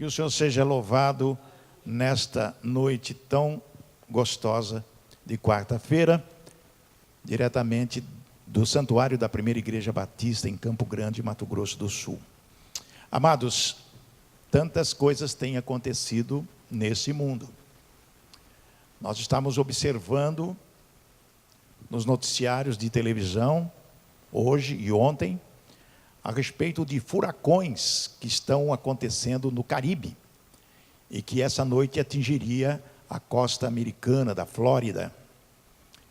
o Senhor seja louvado nesta noite tão gostosa de quarta-feira, diretamente do Santuário da Primeira Igreja Batista em Campo Grande, Mato Grosso do Sul. Amados, tantas coisas têm acontecido nesse mundo. Nós estamos observando nos noticiários de televisão, hoje e ontem, a respeito de furacões que estão acontecendo no Caribe e que essa noite atingiria a costa americana da Flórida.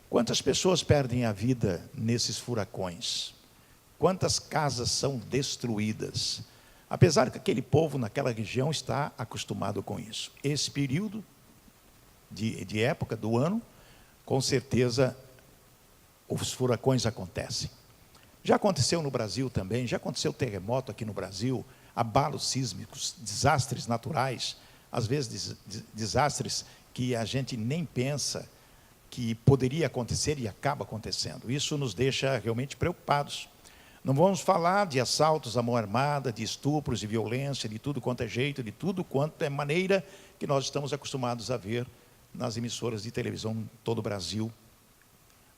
Quantas pessoas perdem a vida nesses furacões? Quantas casas são destruídas? Apesar que aquele povo naquela região está acostumado com isso. Esse período de época do ano, com certeza os furacões acontecem. Já aconteceu no Brasil também, já aconteceu terremoto aqui no Brasil, abalos sísmicos, desastres naturais, às vezes desastres que a gente nem pensa que poderia acontecer e acaba acontecendo. Isso nos deixa realmente preocupados. Não vamos falar de assaltos à mão armada, de estupros, de violência, de tudo quanto é jeito, de tudo quanto é maneira que nós estamos acostumados a ver nas emissoras de televisão em todo o Brasil.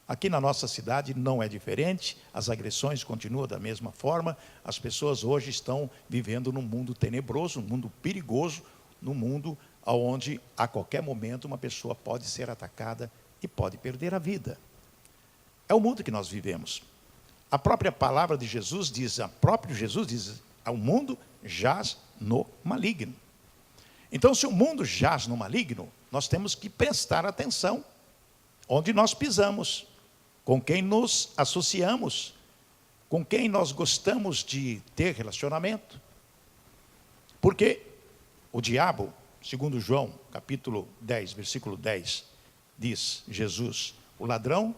Aqui na nossa cidade não é diferente, as agressões continuam da mesma forma, as pessoas hoje estão vivendo num mundo tenebroso, num mundo perigoso, num mundo onde a qualquer momento uma pessoa pode ser atacada e pode perder a vida. É o mundo que nós vivemos. A própria palavra de Jesus diz, o mundo jaz no maligno. Então, se o mundo jaz no maligno, nós temos que prestar atenção onde nós pisamos, com quem nos associamos, com quem nós gostamos de ter relacionamento. Porque o diabo, segundo João, capítulo 10, versículo 10, diz Jesus, o ladrão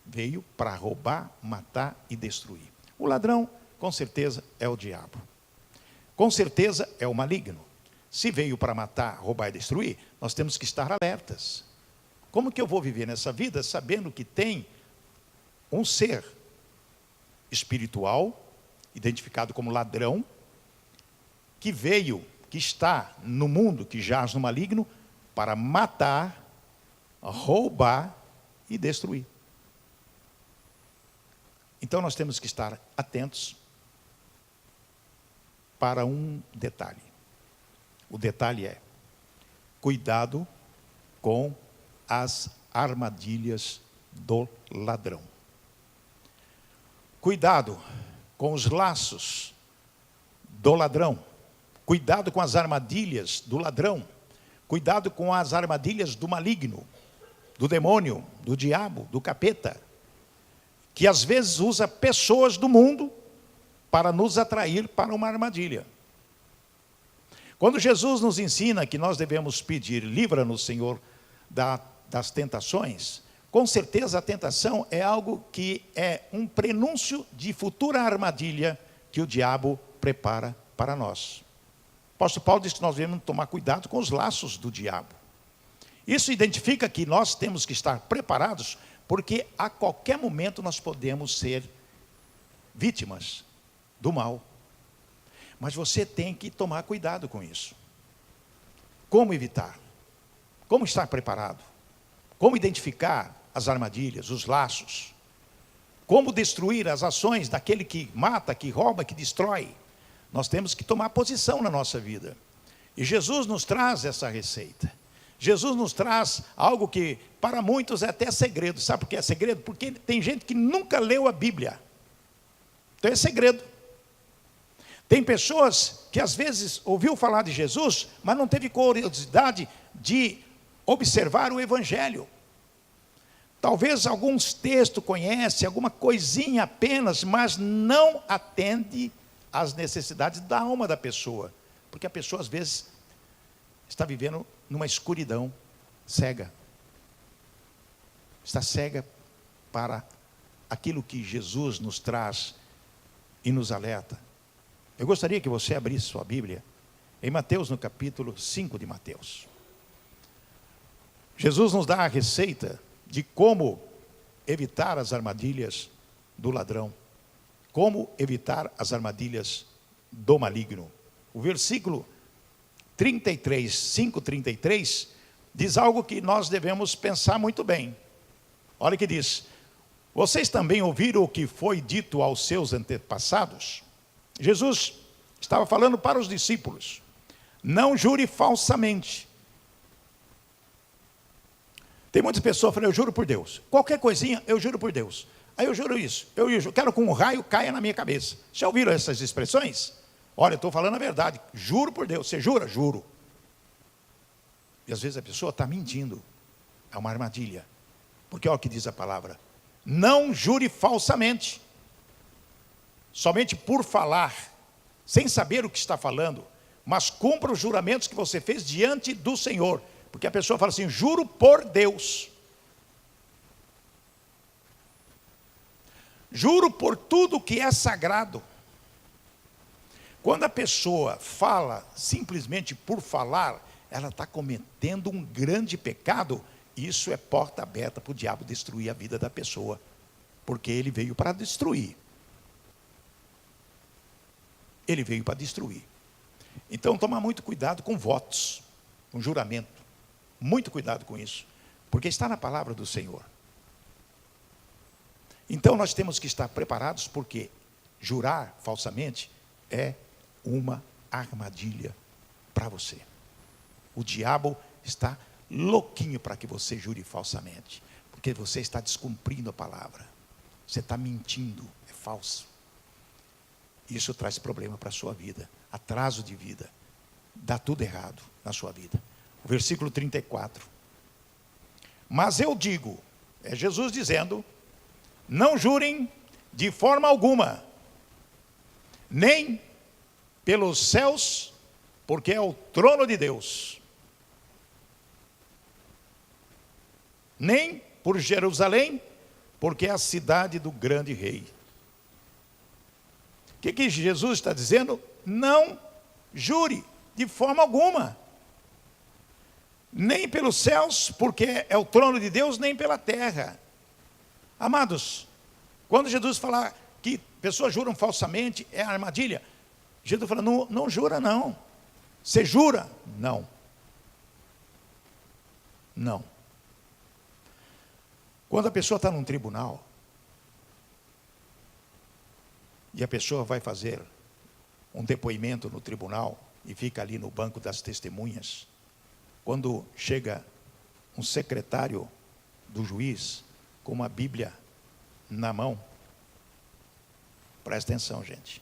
veio para roubar, matar e destruir. O ladrão, com certeza, é o diabo. Com certeza, é o maligno. Se veio para matar, roubar e destruir, nós temos que estar alertas. Como que eu vou viver nessa vida sabendo que tem um ser espiritual, identificado como ladrão, que veio, que está no mundo, que jaz no maligno, para matar, roubar e destruir. Então nós temos que estar atentos para um detalhe. O detalhe é, cuidado com as armadilhas do ladrão. Cuidado com os laços do ladrão. Cuidado com as armadilhas do ladrão. Cuidado com as armadilhas do maligno, do demônio, do diabo, do capeta, que às vezes usa pessoas do mundo para nos atrair para uma armadilha. Quando Jesus nos ensina que nós devemos pedir, livra-nos, Senhor, das tentações, com certeza a tentação é algo que é um prenúncio de futura armadilha que o diabo prepara para nós. O apóstolo Paulo diz que nós devemos tomar cuidado com os laços do diabo. Isso identifica que nós temos que estar preparados, porque a qualquer momento nós podemos ser vítimas do mal. Mas você tem que tomar cuidado com isso. Como evitar? Como estar preparado? Como identificar as armadilhas, os laços? Como destruir as ações daquele que mata, que rouba, que destrói? Nós temos que tomar posição na nossa vida. E Jesus nos traz essa receita. Jesus nos traz algo que para muitos é até segredo. Sabe por que é segredo? Porque tem gente que nunca leu a Bíblia. Então é segredo. Tem pessoas que às vezes ouviu falar de Jesus, mas não teve curiosidade de observar o Evangelho. Talvez alguns textos conhece, alguma coisinha apenas, mas não atende às necessidades da alma da pessoa. Porque a pessoa às vezes está vivendo numa escuridão cega. Está cega para aquilo que Jesus nos traz e nos alerta. Eu gostaria que você abrisse sua Bíblia em Mateus, no capítulo 5 de Mateus. Jesus nos dá a receita de como evitar as armadilhas do ladrão, como evitar as armadilhas do maligno. O versículo 33, 5:33, diz algo que nós devemos pensar muito bem. Olha o que diz: vocês também ouviram o que foi dito aos seus antepassados? Jesus estava falando para os discípulos: não jure falsamente. Tem muitas pessoas falando: eu juro por Deus. Qualquer coisinha, eu juro por Deus. Aí eu juro isso, eu quero que um raio caia na minha cabeça. Já ouviram essas expressões? Olha, eu estou falando a verdade, juro por Deus. Você jura? Juro. E às vezes a pessoa está mentindo. É uma armadilha. Porque olha o que diz a palavra: não jure falsamente. Somente por falar, sem saber o que está falando, mas cumpra os juramentos que você fez diante do Senhor. Porque a pessoa fala assim: juro por Deus. Juro por tudo que é sagrado. Quando a pessoa fala simplesmente por falar, ela está cometendo um grande pecado. Isso é porta aberta para o diabo destruir a vida da pessoa, porque ele veio para destruir. Ele veio para destruir. Então, toma muito cuidado com votos, com juramento. Muito cuidado com isso, porque está na palavra do Senhor. Então, nós temos que estar preparados, porque jurar falsamente é uma armadilha para você. O diabo está louquinho para que você jure falsamente, porque você está descumprindo a palavra. Você está mentindo, é falso. Isso traz problema para a sua vida, atraso de vida, dá tudo errado na sua vida. O versículo 34. Mas eu digo, é Jesus dizendo: não jurem de forma alguma, nem pelos céus, porque é o trono de Deus, nem por Jerusalém, porque é a cidade do grande rei. O que Jesus está dizendo? Não jure de forma alguma. Nem pelos céus, porque é o trono de Deus, nem pela terra. Amados, quando Jesus fala que pessoas juram falsamente, é armadilha. Jesus fala: não jura não. Você jura? Não. Não. Quando a pessoa está num tribunal, e a pessoa vai fazer um depoimento no tribunal, e fica ali no banco das testemunhas, quando chega um secretário do juiz, com uma Bíblia na mão, presta atenção, gente.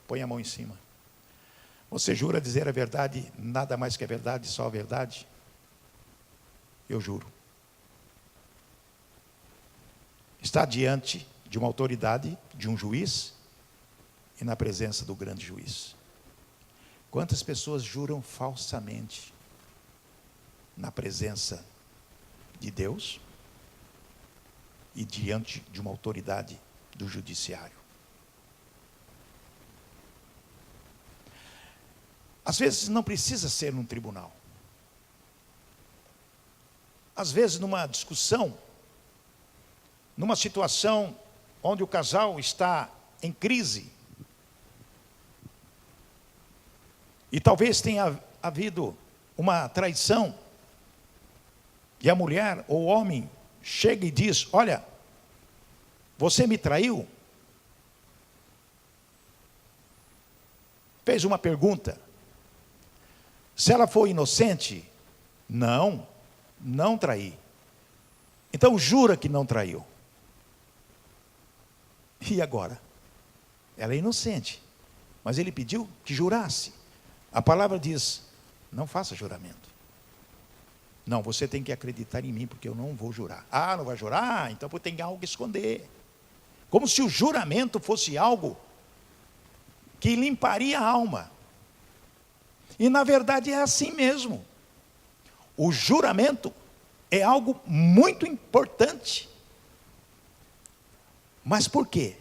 Põe a mão em cima. Você jura dizer a verdade, nada mais que a verdade, só a verdade? Eu juro. Está diante de uma autoridade, de um juiz, e na presença do grande juiz. Quantas pessoas juram falsamente na presença de Deus e diante de uma autoridade do judiciário? Às vezes não precisa ser num tribunal. Às vezes numa discussão, numa situação onde o casal está em crise, e talvez tenha havido uma traição, e a mulher ou o homem chega e diz: olha, você me traiu? Fez uma pergunta. Se ela for inocente, não traí. Então jura que não traiu. E agora? Ela é inocente, mas ele pediu que jurasse. A palavra diz: não faça juramento. Não, você tem que acreditar em mim, porque eu não vou jurar. Ah, não vai jurar? Então tem algo a esconder. Como se o juramento fosse algo que limparia a alma. E na verdade é assim mesmo. O juramento é algo muito importante. Mas por quê?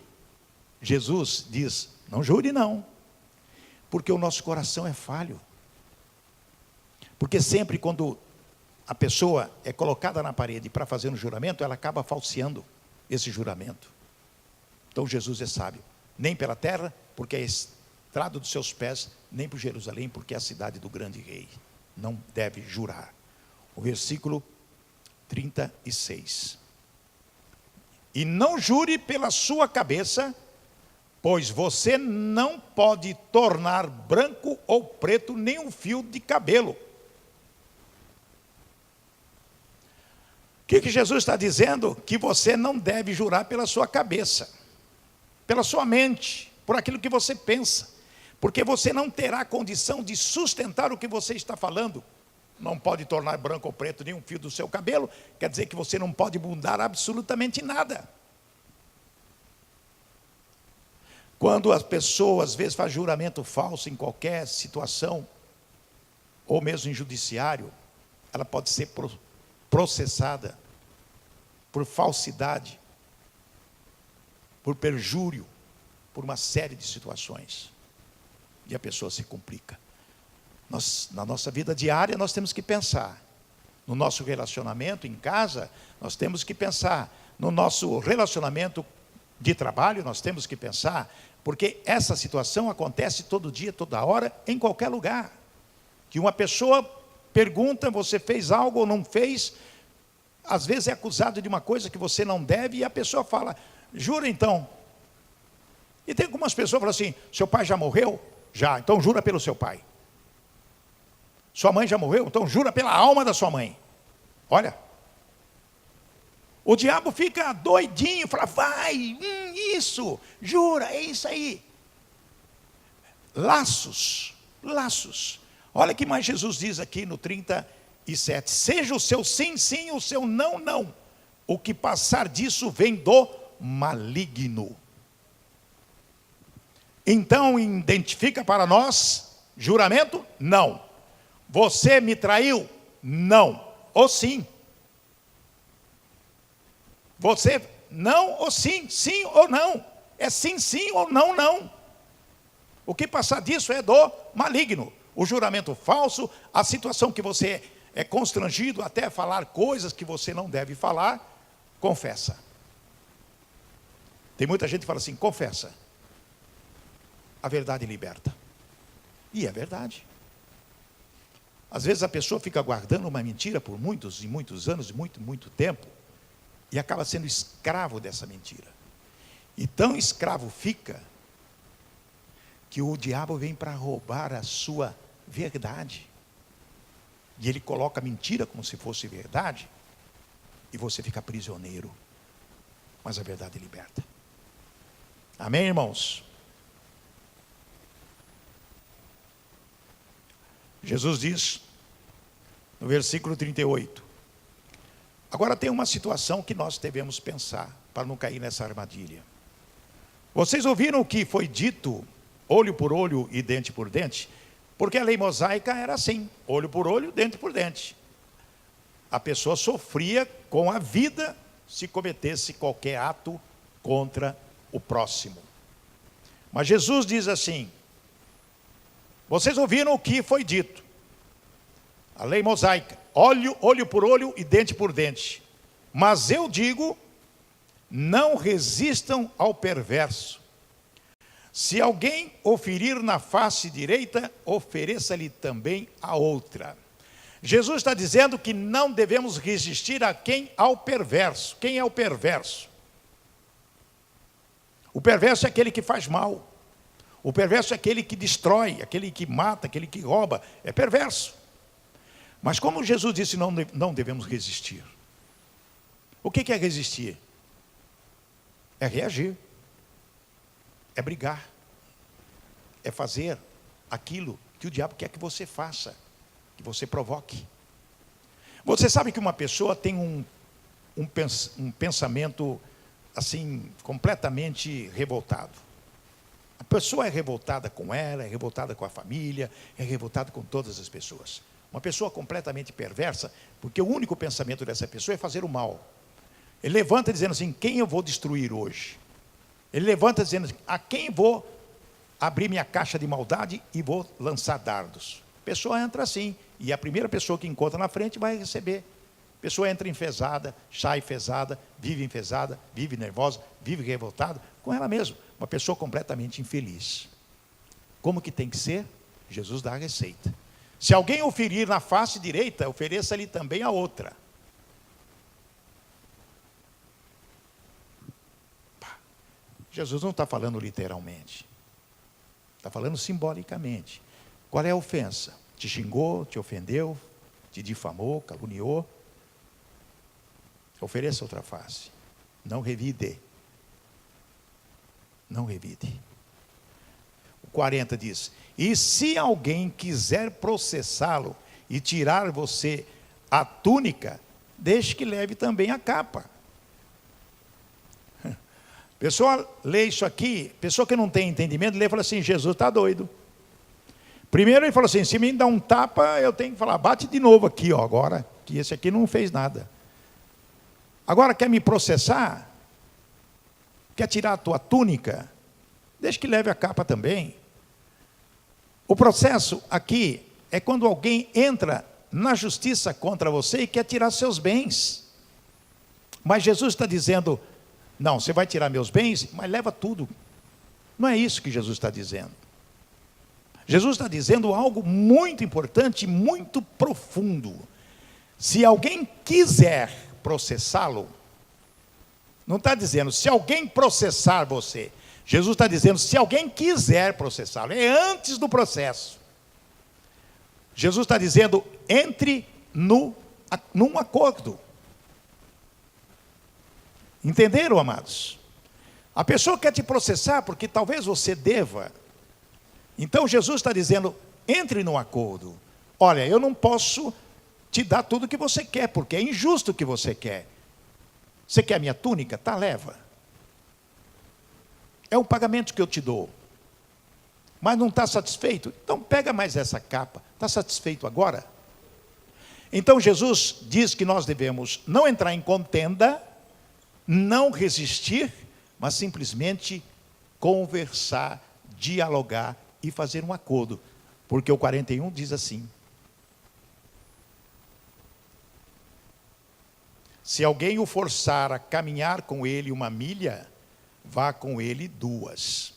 Jesus diz: não jure não. Porque o nosso coração é falho. Porque sempre quando a pessoa é colocada na parede para fazer um juramento, ela acaba falseando esse juramento. Então Jesus é sábio. Nem pela terra, porque estrado dos seus pés, nem por Jerusalém, porque é a cidade do grande rei. Não deve jurar. O versículo 36. E não jure pela sua cabeça, pois você não pode tornar branco ou preto nem um fio de cabelo. O que Jesus está dizendo? Que você não deve jurar pela sua cabeça, pela sua mente, por aquilo que você pensa, porque você não terá condição de sustentar o que você está falando. Não pode tornar branco ou preto nem um fio do seu cabelo, quer dizer que você não pode mudar absolutamente nada. Quando as pessoas, às vezes, fazem juramento falso em qualquer situação, ou mesmo em judiciário, ela pode ser processada por falsidade, por perjúrio, por uma série de situações. E a pessoa se complica. Na nossa vida diária, nós temos que pensar. No nosso relacionamento em casa, nós temos que pensar. No nosso relacionamento de trabalho, nós temos que pensar. Porque essa situação acontece todo dia, toda hora, em qualquer lugar. Que uma pessoa pergunta, você fez algo ou não fez, às vezes é acusado de uma coisa que você não deve, e a pessoa fala, jura então. E tem algumas pessoas que falam assim, seu pai já morreu? Já, então jura pelo seu pai. Sua mãe já morreu? Então jura pela alma da sua mãe. Olha, o diabo fica doidinho, fala, vai, isso, jura, é isso aí. Laços. Olha o que mais Jesus diz aqui no 37. Seja o seu sim, sim, o seu não, não. O que passar disso vem do maligno. Então, identifica para nós, juramento? Não. Você me traiu? Não. Ou sim. Você não ou sim, sim ou não. É sim, sim ou não, não. O que passar disso é do maligno. O juramento falso, a situação que você é constrangido até falar coisas que você não deve falar, confessa. Tem muita gente que fala assim, confessa. A verdade liberta. E é verdade. Às vezes a pessoa fica guardando uma mentira por muitos e muitos anos, muito tempo, e acaba sendo escravo dessa mentira. E tão escravo fica, que o diabo vem para roubar a sua verdade. E ele coloca a mentira como se fosse verdade, e você fica prisioneiro. Mas a verdade liberta. Amém, irmãos? Jesus diz, no versículo 38, agora tem uma situação que nós devemos pensar, para não cair nessa armadilha. Vocês ouviram o que foi dito, olho por olho e dente por dente? Porque a lei mosaica era assim, olho por olho, dente por dente. A pessoa sofria com a vida se cometesse qualquer ato contra o próximo. Mas Jesus diz assim, vocês ouviram o que foi dito. A lei mosaica, olho por olho e dente por dente. Mas eu digo, não resistam ao perverso. Se alguém o ferir na face direita, ofereça-lhe também a outra. Jesus está dizendo que não devemos resistir ao perverso. Quem é o perverso? O perverso é aquele que faz mal. O perverso é aquele que destrói, aquele que mata, aquele que rouba. É perverso. Mas como Jesus disse, não devemos resistir. O que é resistir? É reagir. É brigar. É fazer aquilo que o diabo quer que você faça. Que você provoque. Você sabe que uma pessoa tem um pensamento assim, completamente revoltado. A pessoa é revoltada com ela, é revoltada com a família, é revoltada com todas as pessoas. Uma pessoa completamente perversa, porque o único pensamento dessa pessoa é fazer o mal. Ele levanta dizendo assim, quem eu vou destruir hoje? Ele levanta dizendo assim, a quem vou abrir minha caixa de maldade e vou lançar dardos? A pessoa entra assim, e a primeira pessoa que encontra na frente vai receber. A pessoa entra enfesada, sai enfesada, vive nervosa, vive revoltada com ela mesma. Uma pessoa completamente infeliz. Como que tem que ser? Jesus dá a receita. Se alguém o ferir na face direita, ofereça-lhe também a outra. Jesus não está falando literalmente. Está falando simbolicamente. Qual é a ofensa? Te xingou, te ofendeu, te difamou, caluniou. Ofereça outra face. Não revide. Não revide. O 40 diz: e se alguém quiser processá-lo e tirar você a túnica, deixe que leve também a capa. Pessoa lê isso aqui, pessoa que não tem entendimento, lê e fala assim: Jesus está doido. Primeiro ele falou assim: se me dá um tapa, eu tenho que falar, bate de novo aqui, ó, agora, que esse aqui não fez nada. Agora quer me processar? Quer tirar a tua túnica? Deixa que leve a capa também. O processo aqui é quando alguém entra na justiça contra você e quer tirar seus bens. Mas Jesus está dizendo: não, você vai tirar meus bens, mas leva tudo. Não é isso que Jesus está dizendo. Jesus está dizendo algo muito importante, muito profundo. Se alguém quiser processá-lo, não está dizendo se alguém processar você. Jesus está dizendo se alguém quiser processá-lo. É antes do processo. Jesus está dizendo: entre num acordo. Entenderam, amados? A pessoa quer te processar porque talvez você deva. Então Jesus está dizendo: entre num acordo. Olha, eu não posso te dar tudo o que você quer, porque é injusto o que você quer. Você quer a minha túnica? Tá, leva. É o pagamento que eu te dou. Mas não está satisfeito? Então pega mais essa capa. Está satisfeito agora? Então Jesus diz que nós devemos não entrar em contenda, não resistir, mas simplesmente conversar, dialogar e fazer um acordo. Porque o 41 diz assim: se alguém o forçar a caminhar com ele 1 milha, vá com ele 2.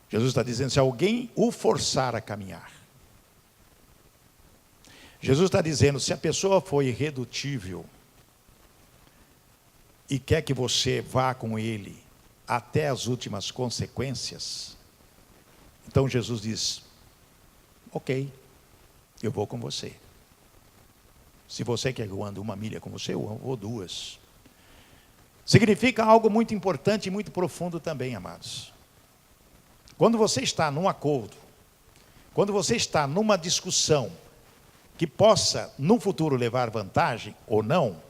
Jesus está dizendo: se alguém o forçar a caminhar. Jesus está dizendo: se a pessoa for irredutível e quer que você vá com ele até as últimas consequências, então Jesus diz: ok, eu vou com você. Se você quer que eu ande 1 milha com você, eu vou 2. Significa algo muito importante e muito profundo também, amados. Quando você está num acordo, quando você está numa discussão que possa, no futuro, levar vantagem ou não,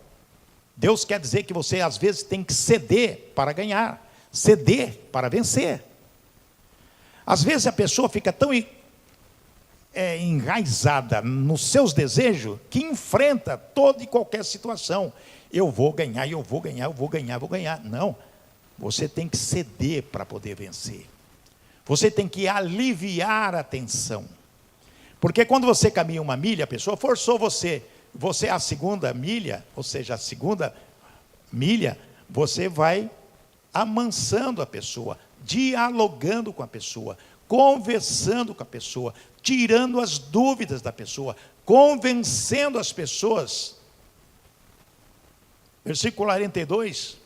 Deus quer dizer que você, às vezes, tem que ceder para ganhar, ceder para vencer. Às vezes, a pessoa fica tão enraizada nos seus desejos, que enfrenta toda e qualquer situação. Eu vou ganhar, eu vou ganhar, eu vou ganhar, eu vou ganhar. Não, você tem que ceder para poder vencer. Você tem que aliviar a tensão. Porque quando você caminha 1 milha, a pessoa forçou você a segunda milha, ou seja, a segunda milha, você vai amansando a pessoa, dialogando com a pessoa, conversando com a pessoa, tirando as dúvidas da pessoa, convencendo as pessoas. Versículo 42.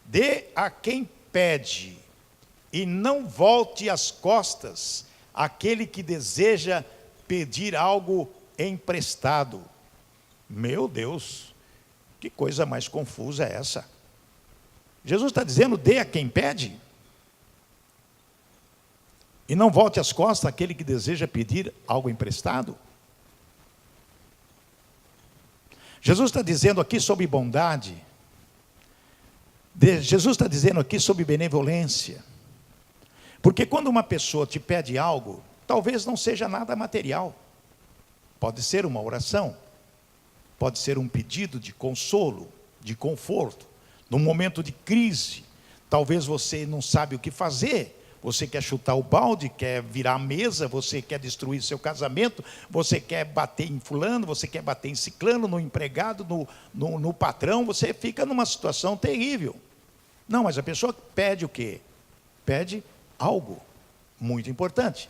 Dê a quem pede, e não volte as costas àquele que deseja pedir algo emprestado. Meu Deus, que coisa mais confusa é essa? Jesus está dizendo: dê a quem pede, e não volte as costas àquele que deseja pedir algo emprestado. Jesus está dizendo aqui sobre bondade. Jesus está dizendo aqui sobre benevolência. Porque quando uma pessoa te pede algo, talvez não seja nada material. Pode ser uma oração, pode ser um pedido de consolo, de conforto. Num momento de crise, talvez você não sabe o que fazer. Você quer chutar o balde, quer virar a mesa, você quer destruir seu casamento, você quer bater em fulano, você quer bater em ciclano, no empregado, no patrão. Você fica numa situação terrível. Não, mas a pessoa pede o quê? Pede algo muito importante.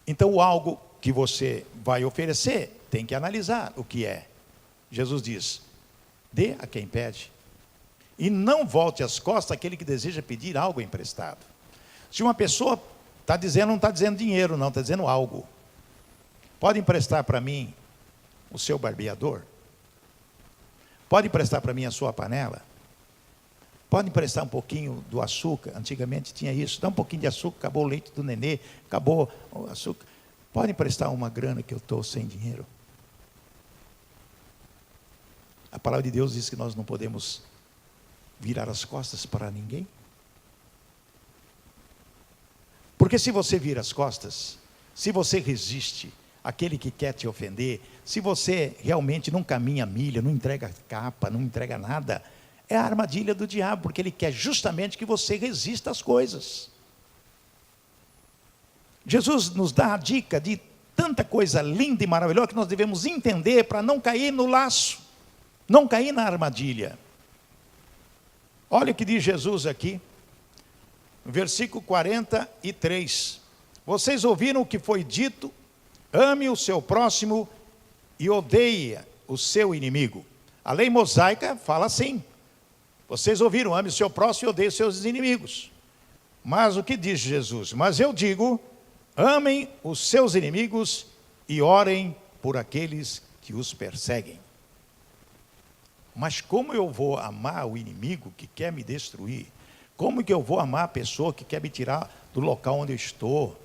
Então, o algo que você vai oferecer, tem que analisar o que é. Jesus diz, dê a quem pede. E não volte as costas àquele que deseja pedir algo emprestado. Se uma pessoa está dizendo, não está dizendo dinheiro, não, está dizendo algo. Pode emprestar para mim o seu barbeador? Pode emprestar para mim a sua panela? Pode emprestar um pouquinho do açúcar? Antigamente tinha isso. Dá um pouquinho de açúcar, acabou o leite do nenê, acabou o açúcar. Pode emprestar uma grana que eu estou sem dinheiro? A palavra de Deus diz que nós não podemos virar as costas para ninguém. Porque se você vira as costas, se você resiste àquele que quer te ofender, se você realmente não caminha milha, não entrega capa, não entrega nada, é a armadilha do diabo, porque ele quer justamente que você resista às coisas. Jesus nos dá a dica de tanta coisa linda e maravilhosa que nós devemos entender para não cair no laço, não cair na armadilha. Olha o que diz Jesus aqui, versículo 43. Vocês ouviram o que foi dito, ame o seu próximo e odeie o seu inimigo. A lei mosaica fala assim, vocês ouviram, ame o seu próximo e odeie os seus inimigos. Mas o que diz Jesus? Mas eu digo, amem os seus inimigos e orem por aqueles que os perseguem. Mas como eu vou amar o inimigo que quer me destruir? Como que eu vou amar a pessoa que quer me tirar do local onde eu estou?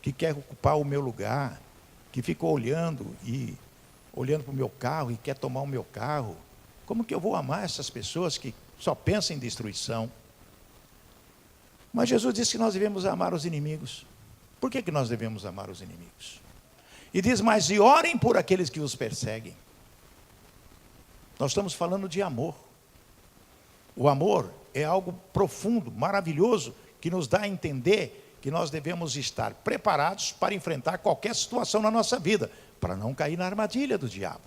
Que quer ocupar o meu lugar? Que fica olhando para o meu carro e quer tomar o meu carro? Como que eu vou amar essas pessoas que só pensam em destruição? Mas Jesus disse que nós devemos amar os inimigos. Por que nós devemos amar os inimigos? E diz, mas e orem por aqueles que os perseguem. Nós estamos falando de amor. O amor é algo profundo, maravilhoso, que nos dá a entender que nós devemos estar preparados para enfrentar qualquer situação na nossa vida, para não cair na armadilha do diabo.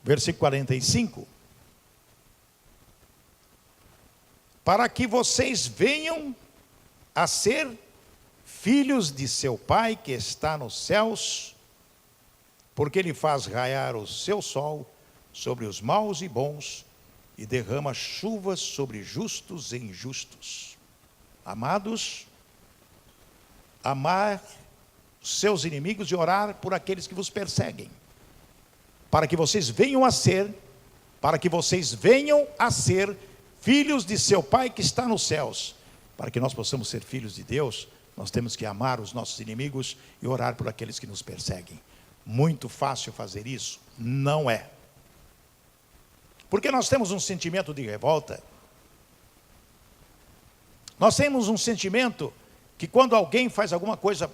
Versículo 45. Para que vocês venham a ser filhos de seu Pai que está nos céus, porque Ele faz raiar o seu sol sobre os maus e bons, e derrama chuvas sobre justos e injustos. Amados, amar os seus inimigos e orar por aqueles que vos perseguem, para que vocês venham a ser filhos de seu Pai que está nos céus. Para que nós possamos ser filhos de Deus, nós temos que amar os nossos inimigos e orar por aqueles que nos perseguem. Muito fácil fazer isso? Não é. Porque nós temos um sentimento de revolta. Nós temos um sentimento que quando alguém faz alguma coisa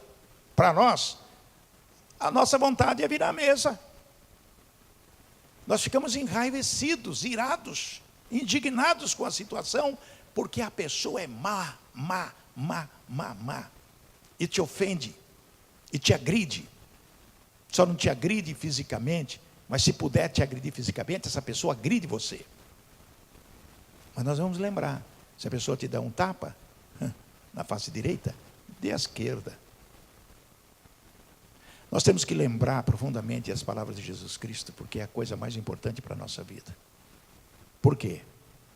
para nós, a nossa vontade é virar a mesa. Nós ficamos enraivecidos, irados, indignados com a situação, porque a pessoa é má, e te ofende, e te agride. Só não te agride fisicamente, mas se puder te agredir fisicamente, essa pessoa agride você. Mas nós vamos lembrar, se a pessoa te dá um tapa na face direita, dê à esquerda. Nós temos que lembrar profundamente as palavras de Jesus Cristo, porque é a coisa mais importante para a nossa vida. Por quê?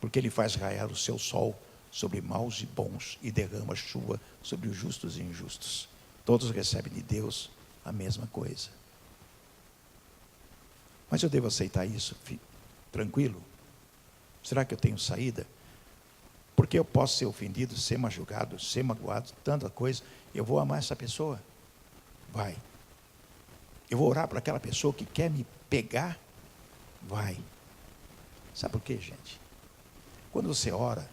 Porque Ele faz raiar o seu sol sobre maus e bons e derrama chuva sobre os justos e injustos. Todos recebem de Deus a mesma coisa. Mas eu devo aceitar isso, tranquilo? Será que eu tenho saída? Porque eu posso ser ofendido, ser machucado, ser magoado, tanta coisa. Eu vou amar essa pessoa? Vai. Eu vou orar para aquela pessoa que quer me pegar? Vai. Sabe por quê, gente? Quando você ora,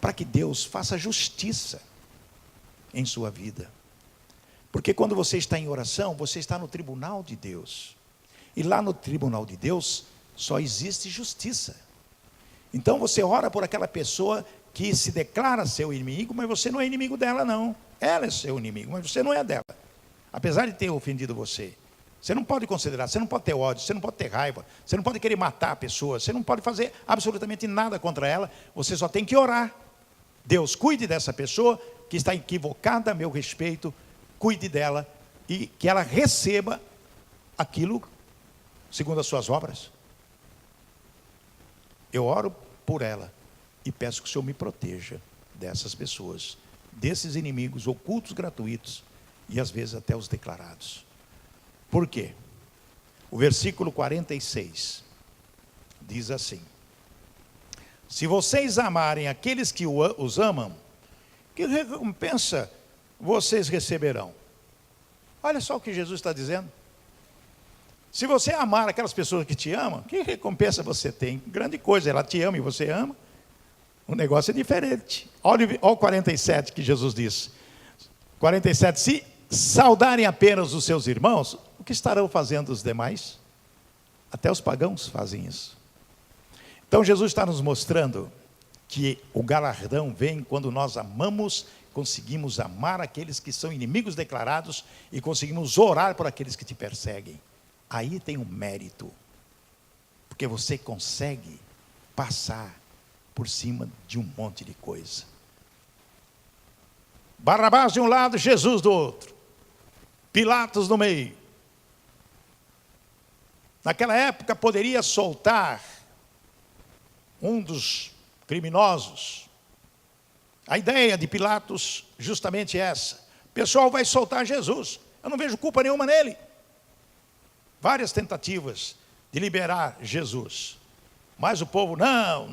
para que Deus faça justiça em sua vida. Porque quando você está em oração, você está no tribunal de Deus. E lá no tribunal de Deus, só existe justiça. Então você ora por aquela pessoa que se declara seu inimigo, mas você não é inimigo dela não. Ela é seu inimigo, mas você não é dela. Apesar de ter ofendido você. Você não pode considerar, você não pode ter ódio, você não pode ter raiva, você não pode querer matar a pessoa, você não pode fazer absolutamente nada contra ela, você só tem que orar. Deus, cuide dessa pessoa que está equivocada a meu respeito, cuide dela e que ela receba aquilo segundo as suas obras. Eu oro por ela e peço que o Senhor me proteja dessas pessoas, desses inimigos ocultos, gratuitos e às vezes até os declarados. Por quê? O versículo 46 diz assim: se vocês amarem aqueles que os amam, que recompensa vocês receberão? Olha só o que Jesus está dizendo. Se você amar aquelas pessoas que te amam, que recompensa você tem? Grande coisa, ela te ama e você ama. O negócio é diferente. Olha o 47 que Jesus diz. 47, se saudarem apenas os seus irmãos, o que estarão fazendo os demais? Até os pagãos fazem isso. Então Jesus está nos mostrando que o galardão vem quando nós amamos, conseguimos amar aqueles que são inimigos declarados e conseguimos orar por aqueles que te perseguem. Aí tem um mérito, porque você consegue passar por cima de um monte de coisa. Barrabás de um lado, Jesus do outro, Pilatos no meio. Naquela época poderia soltar um dos criminosos. A ideia de Pilatos justamente essa: o pessoal vai soltar Jesus, eu não vejo culpa nenhuma nele. Várias tentativas de liberar Jesus, mas o povo, não.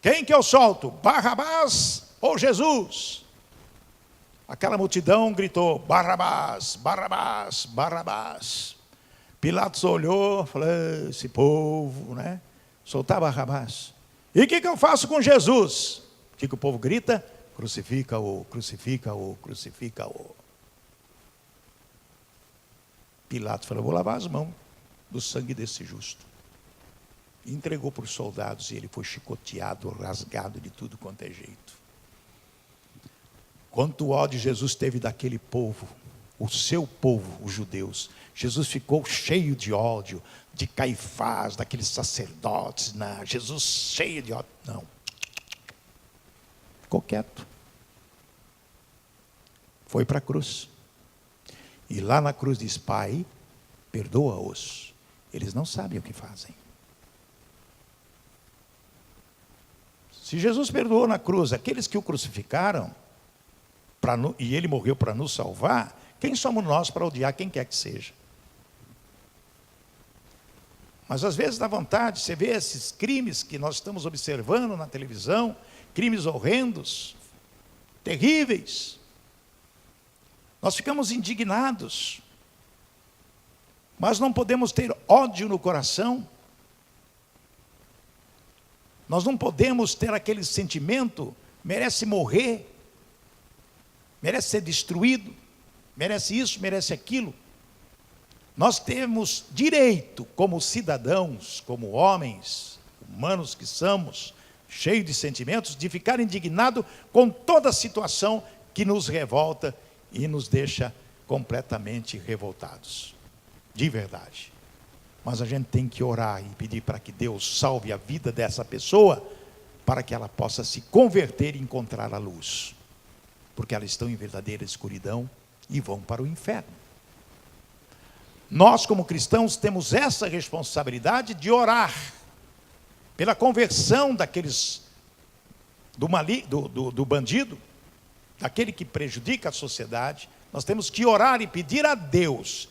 Quem que eu solto? Barrabás ou Jesus? Aquela multidão gritou: Barrabás, Barrabás, Barrabás. Pilatos olhou, falou: esse povo, né? Soltar Barrabás. E o que eu faço com Jesus? O que o povo grita? Crucifica-o, crucifica-o, crucifica-o. Pilatos falou: vou lavar as mãos do sangue desse justo. E entregou para os soldados e ele foi chicoteado, rasgado de tudo quanto é jeito. Quanto ódio Jesus teve daquele povo, o seu povo, os judeus. Jesus ficou cheio de ódio, de Caifás, daqueles sacerdotes. Não, Jesus cheio de ódio. Não. Ficou quieto. Foi para a cruz. E lá na cruz diz: Pai, perdoa-os. Eles não sabem o que fazem. Se Jesus perdoou na cruz aqueles que o crucificaram, e ele morreu para nos salvar, quem somos nós para odiar quem quer que seja? Mas às vezes dá vontade, você vê esses crimes que nós estamos observando na televisão, crimes horrendos, terríveis. Nós ficamos indignados, mas não podemos ter ódio no coração. Nós não podemos ter aquele sentimento: merece morrer, merece ser destruído, merece isso, merece aquilo. Nós temos direito, como cidadãos, como homens, humanos que somos, cheios de sentimentos, de ficar indignado com toda a situação que nos revolta e nos deixa completamente revoltados, de verdade. Mas a gente tem que orar e pedir para que Deus salve a vida dessa pessoa, para que ela possa se converter e encontrar a luz, porque elas estão em verdadeira escuridão e vão para o inferno. Nós, como cristãos, temos essa responsabilidade de orar pela conversão daqueles do bandido, daquele que prejudica a sociedade. Nós temos que orar e pedir a Deus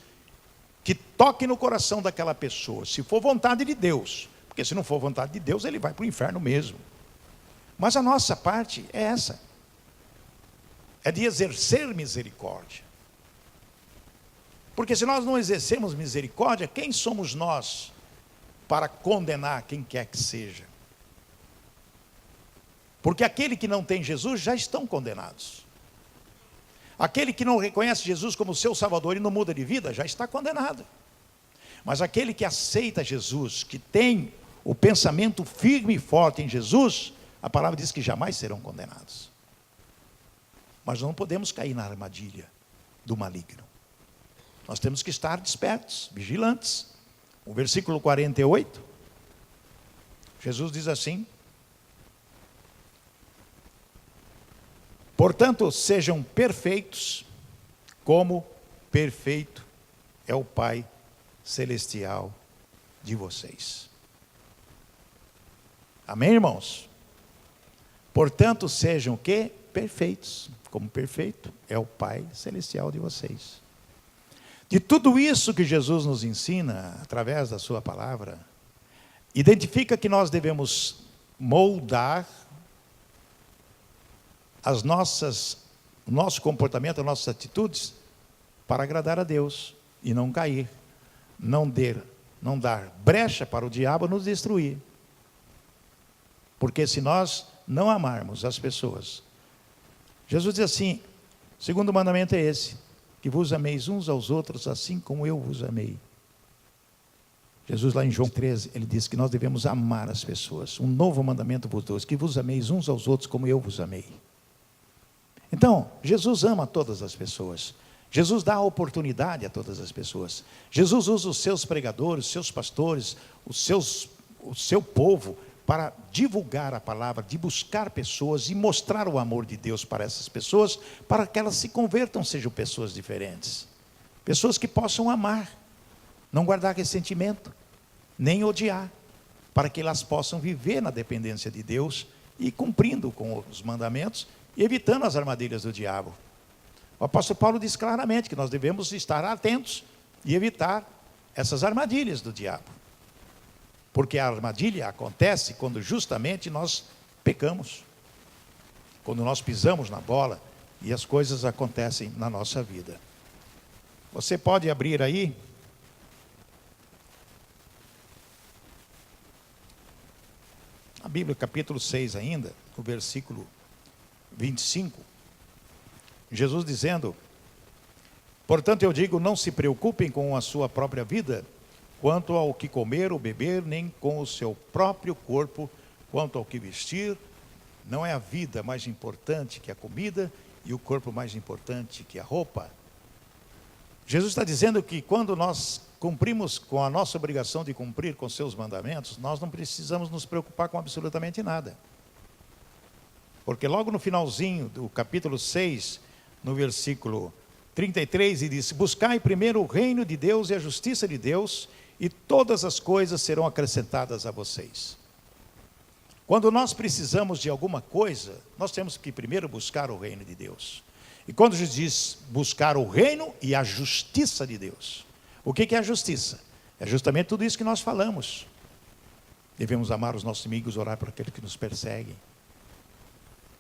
que toque no coração daquela pessoa, se for vontade de Deus, porque se não for vontade de Deus, ele vai para o inferno mesmo. Mas a nossa parte é essa, é de exercer misericórdia. Porque se nós não exercermos misericórdia, quem somos nós para condenar quem quer que seja? Porque aquele que não tem Jesus já estão condenados. Aquele que não reconhece Jesus como seu Salvador e não muda de vida, já está condenado. Mas aquele que aceita Jesus, que tem o pensamento firme e forte em Jesus, a palavra diz que jamais serão condenados. Mas não podemos cair na armadilha do maligno. Nós temos que estar despertos, vigilantes. O versículo 48, Jesus diz assim: portanto, sejam perfeitos, como perfeito é o Pai Celestial de vocês. Amém, irmãos? Portanto, sejam o quê? Perfeitos, como perfeito é o Pai Celestial de vocês. De tudo isso que Jesus nos ensina, através da sua palavra, identifica que nós devemos moldar o nosso comportamento, as nossas atitudes, para agradar a Deus e não cair, não dar brecha para o diabo nos destruir. Porque se nós não amarmos as pessoas, Jesus diz assim, o segundo mandamento é esse: que vos ameis uns aos outros assim como eu vos amei. Jesus lá em João 13, ele diz que nós devemos amar as pessoas. Um novo mandamento vos dou, que vos ameis uns aos outros como eu vos amei. Então, Jesus ama todas as pessoas. Jesus dá a oportunidade a todas as pessoas. Jesus usa os seus pregadores, os seus pastores, o seu povo para divulgar a palavra, de buscar pessoas e mostrar o amor de Deus para essas pessoas, para que elas se convertam, sejam pessoas diferentes. Pessoas que possam amar, não guardar ressentimento, nem odiar, para que elas possam viver na dependência de Deus e cumprindo com os mandamentos e evitando as armadilhas do diabo. O apóstolo Paulo diz claramente que nós devemos estar atentos e evitar essas armadilhas do diabo. Porque a armadilha acontece quando justamente nós pecamos. Quando nós pisamos na bola e as coisas acontecem na nossa vida. Você pode abrir aí a Bíblia, capítulo 6 ainda, o versículo 25. Jesus dizendo: portanto eu digo, não se preocupem com a sua própria vida, quanto ao que comer ou beber, nem com o seu próprio corpo, quanto ao que vestir. Não é a vida mais importante que a comida, e o corpo mais importante que a roupa? Jesus está dizendo que quando nós cumprimos com a nossa obrigação de cumprir com seus mandamentos, nós não precisamos nos preocupar com absolutamente nada. Porque logo no finalzinho do capítulo 6, no versículo 33, ele diz: buscai primeiro o reino de Deus e a justiça de Deus, e todas as coisas serão acrescentadas a vocês. Quando nós precisamos de alguma coisa, nós temos que primeiro buscar o reino de Deus. E quando Jesus diz buscar o reino e a justiça de Deus, o que é a justiça? É justamente tudo isso que nós falamos. Devemos amar os nossos inimigos, orar por aqueles que nos perseguem.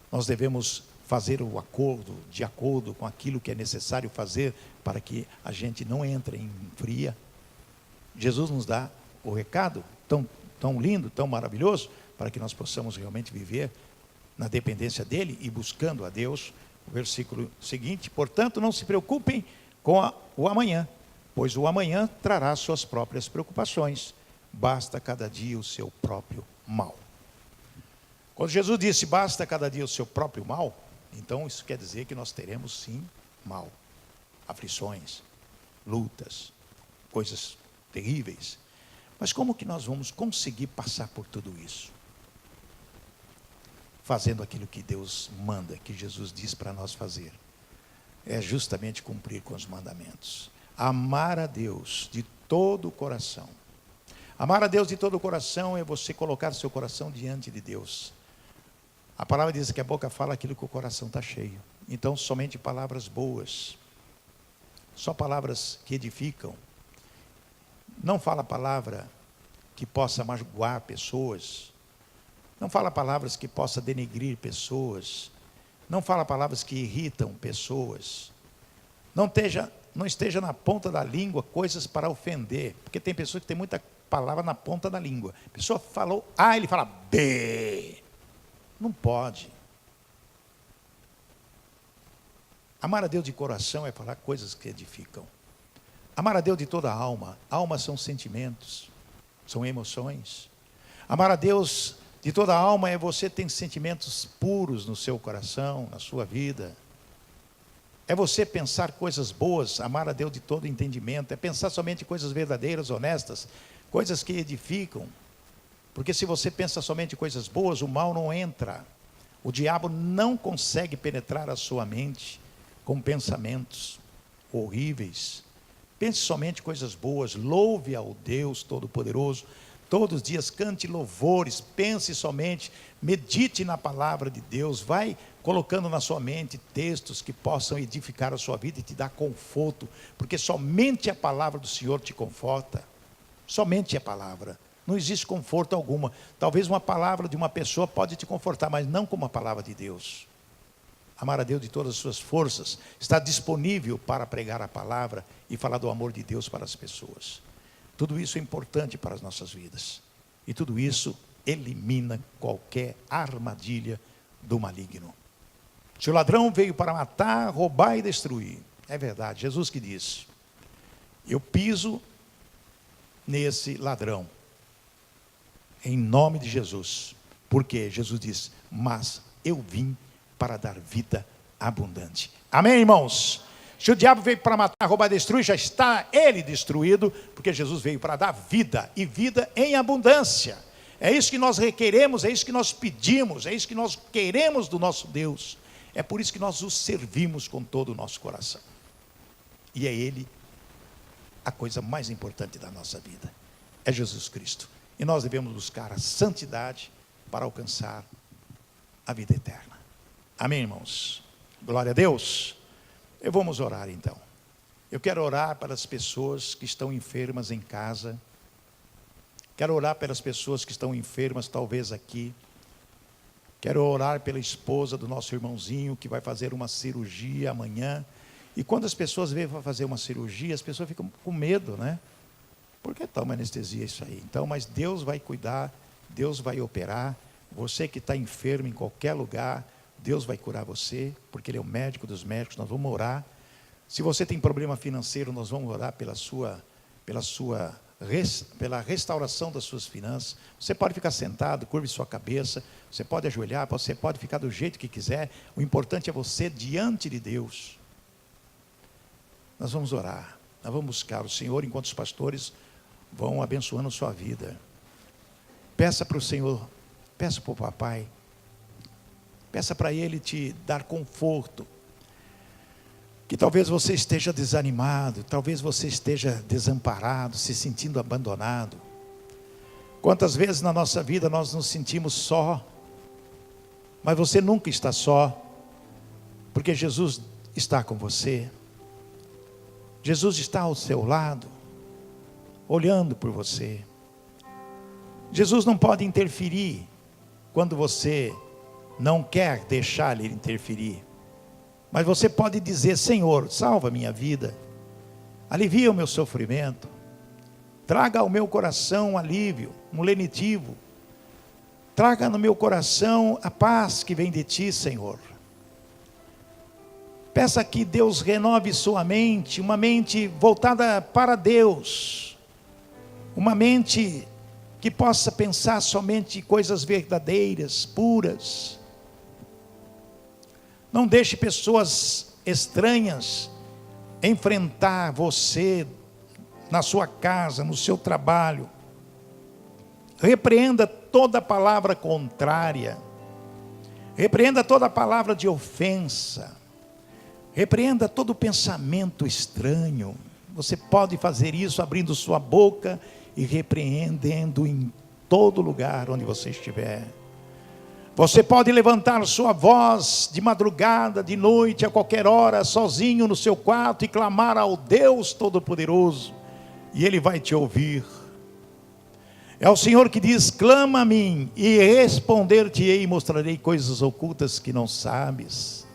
Nós devemos fazer o acordo, de acordo com aquilo que é necessário fazer, para que a gente não entre em fria. Jesus nos dá o recado tão lindo, tão maravilhoso, para que nós possamos realmente viver na dependência dele e buscando a Deus. O versículo seguinte: portanto, não se preocupem com o amanhã, pois o amanhã trará suas próprias preocupações. Basta cada dia o seu próprio mal. Quando Jesus disse basta cada dia o seu próprio mal, então isso quer dizer que nós teremos sim mal, aflições, lutas, coisas terríveis. Mas como que nós vamos conseguir passar por tudo isso? Fazendo aquilo que Deus manda, que Jesus diz para nós fazer. É justamente cumprir com os mandamentos. Amar a Deus de todo o coração. Amar a Deus de todo o coração é você colocar seu coração diante de Deus. A palavra diz que a boca fala aquilo que o coração está cheio. Então, somente palavras boas. Só palavras que edificam. Não fala palavra que possa magoar pessoas. Não fala palavras que possa denegrir pessoas. Não fala palavras que irritam pessoas. Não esteja na ponta da língua coisas para ofender. Porque tem pessoas que têm muita palavra na ponta da língua. A pessoa falou A, ele fala B. Não pode. Amar a Deus de coração é falar coisas que edificam. Amar a Deus de toda a alma. Alma são sentimentos, são emoções. Amar a Deus de toda a alma é você ter sentimentos puros no seu coração, na sua vida. É você pensar coisas boas, amar a Deus de todo entendimento, é pensar somente coisas verdadeiras, honestas, coisas que edificam. Porque se você pensa somente coisas boas, o mal não entra. O diabo não consegue penetrar a sua mente com pensamentos horríveis. Pense somente coisas boas, louve ao Deus Todo-Poderoso. Todos os dias cante louvores, pense somente, medite na palavra de Deus, vai colocando na sua mente textos que possam edificar a sua vida e te dar conforto, porque somente a palavra do Senhor te conforta, somente a palavra, não existe conforto alguma. Talvez uma palavra de uma pessoa pode te confortar, mas não como a palavra de Deus. Amar a Deus de todas as suas forças, está disponível para pregar a palavra e falar do amor de Deus para as pessoas. Tudo isso é importante para as nossas vidas. E tudo isso elimina qualquer armadilha do maligno. Se o ladrão veio para matar, roubar e destruir. É verdade, Jesus que disse. Eu piso nesse ladrão. Em nome de Jesus. Porque Jesus disse, mas eu vim para dar vida abundante. Amém, irmãos? Se o diabo veio para matar, roubar e destruir, já está ele destruído, porque Jesus veio para dar vida, e vida em abundância. É isso que nós requeremos, é isso que nós pedimos, é isso que nós queremos do nosso Deus. É por isso que nós o servimos com todo o nosso coração. E é Ele a coisa mais importante da nossa vida. É Jesus Cristo. E nós devemos buscar a santidade para alcançar a vida eterna. Amém, irmãos? Glória a Deus. Vamos orar então. Eu quero orar para as pessoas que estão enfermas em casa. Quero orar pelas pessoas que estão enfermas, talvez aqui. Quero orar pela esposa do nosso irmãozinho, que vai fazer uma cirurgia amanhã. E quando as pessoas vêm para fazer uma cirurgia, as pessoas ficam com medo, né? Por que toma anestesia isso aí? Então, mas Deus vai cuidar, Deus vai operar. Você que está enfermo em qualquer lugar, Deus vai curar você, porque Ele é o médico dos médicos. Nós vamos orar. Se você tem problema financeiro, nós vamos orar pela restauração das suas finanças. Você pode ficar sentado, curve sua cabeça, você pode ajoelhar, você pode ficar do jeito que quiser. O importante é você diante de Deus. Nós vamos orar, nós vamos buscar o Senhor enquanto os pastores vão abençoando sua vida. Peça para o Senhor, peça para o papai, peça para Ele te dar conforto. Que talvez você esteja desanimado, talvez você esteja desamparado, se sentindo abandonado. Quantas vezes na nossa vida nós nos sentimos só, mas você nunca está só, porque Jesus está com você. Jesus está ao seu lado, olhando por você. Jesus não pode interferir quando você não quer deixar Ele interferir. Mas você pode dizer, Senhor, salva a minha vida, alivia o meu sofrimento, traga ao meu coração um alívio, um lenitivo, traga no meu coração a paz que vem de Ti, Senhor. Peça que Deus renove sua mente, uma mente voltada para Deus, uma mente que possa pensar somente coisas verdadeiras, puras. Não deixe pessoas estranhas enfrentar você na sua casa, no seu trabalho. Repreenda toda palavra contrária. Repreenda toda palavra de ofensa. Repreenda todo pensamento estranho. Você pode fazer isso abrindo sua boca e repreendendo em todo lugar onde você estiver. Você pode levantar sua voz de madrugada, de noite, a qualquer hora, sozinho no seu quarto e clamar ao Deus Todo-Poderoso, e Ele vai te ouvir. É o Senhor que diz, clama a mim, e responder-te-ei e mostrarei coisas ocultas que não sabes.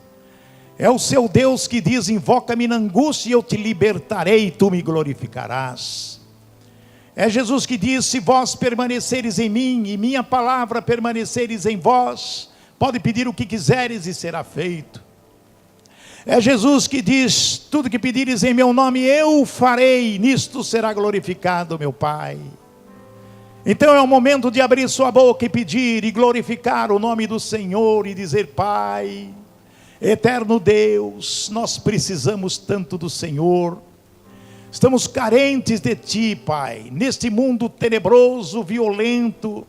É o seu Deus que diz, invoca-me na angústia e eu te libertarei e tu me glorificarás. É Jesus que diz, se vós permaneceres em mim e minha palavra permaneceres em vós, pode pedir o que quiseres e será feito. É Jesus que diz, tudo que pedires em meu nome eu farei, nisto será glorificado meu Pai. Então é o momento de abrir sua boca e pedir e glorificar o nome do Senhor e dizer, Pai, Eterno Deus, nós precisamos tanto do Senhor. Estamos carentes de Ti, Pai, neste mundo tenebroso, violento,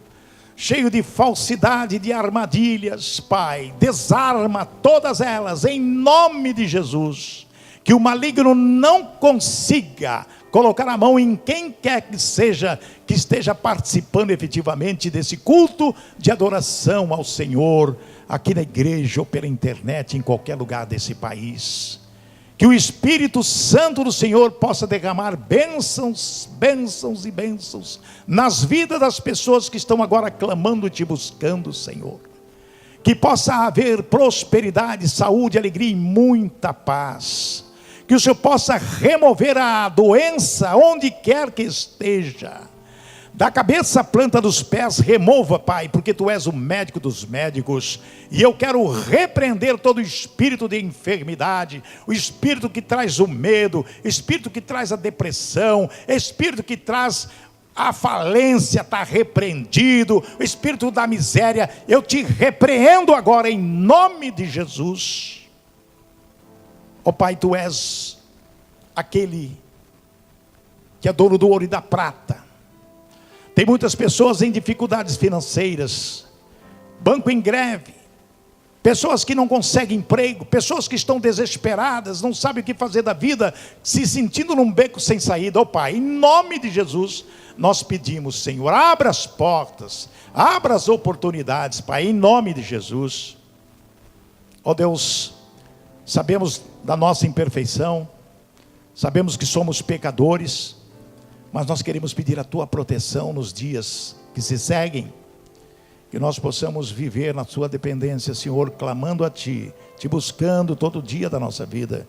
cheio de falsidade, de armadilhas. Pai, desarma todas elas em nome de Jesus. Que o maligno não consiga colocar a mão em quem quer que seja, que esteja participando efetivamente desse culto de adoração ao Senhor, aqui na igreja ou pela internet, em qualquer lugar desse país. Que o Espírito Santo do Senhor possa derramar bênçãos, bênçãos e bênçãos nas vidas das pessoas que estão agora clamando e te buscando, Senhor. Que possa haver prosperidade, saúde, alegria e muita paz. Que o Senhor possa remover a doença onde quer que esteja. Da cabeça à planta dos pés, remova, Pai, porque Tu és o médico dos médicos. E eu quero repreender todo o espírito de enfermidade, o espírito que traz o medo, o espírito que traz a depressão, o espírito que traz a falência, está repreendido, o espírito da miséria. Eu te repreendo agora em nome de Jesus. Ó Pai, Tu és aquele que é dono do ouro e da prata. Tem muitas pessoas em dificuldades financeiras, banco em greve, pessoas que não conseguem emprego, pessoas que estão desesperadas, não sabem o que fazer da vida, se sentindo num beco sem saída. Ó Pai, em nome de Jesus, nós pedimos, Senhor, abra as portas, abra as oportunidades, Pai, em nome de Jesus. Ó Deus, sabemos da nossa imperfeição, sabemos que somos pecadores, mas nós queremos pedir a Tua proteção nos dias que se seguem, que nós possamos viver na Sua dependência, Senhor, clamando a Ti, Te buscando todo dia da nossa vida,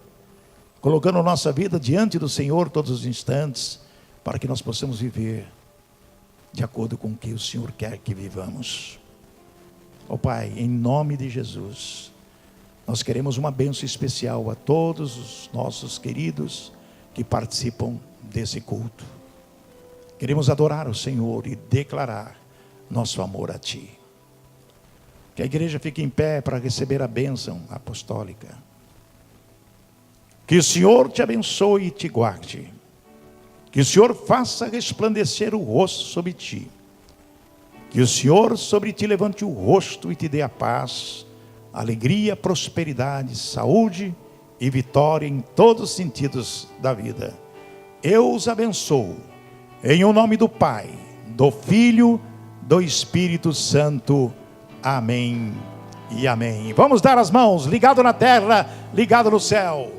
colocando nossa vida diante do Senhor todos os instantes, para que nós possamos viver de acordo com o que o Senhor quer que vivamos. Ó Pai, em nome de Jesus, nós queremos uma bênção especial a todos os nossos queridos que participam desse culto. Queremos adorar o Senhor e declarar nosso amor a Ti. Que a igreja fique em pé para receber a bênção apostólica. Que o Senhor te abençoe e te guarde. Que o Senhor faça resplandecer o rosto sobre ti. Que o Senhor sobre ti levante o rosto e te dê a paz, alegria, prosperidade, saúde e vitória em todos os sentidos da vida. Eu os abençoo. Em o nome do Pai, do Filho, do Espírito Santo. Amém e amém. Vamos dar as mãos, ligado na terra, ligado no céu.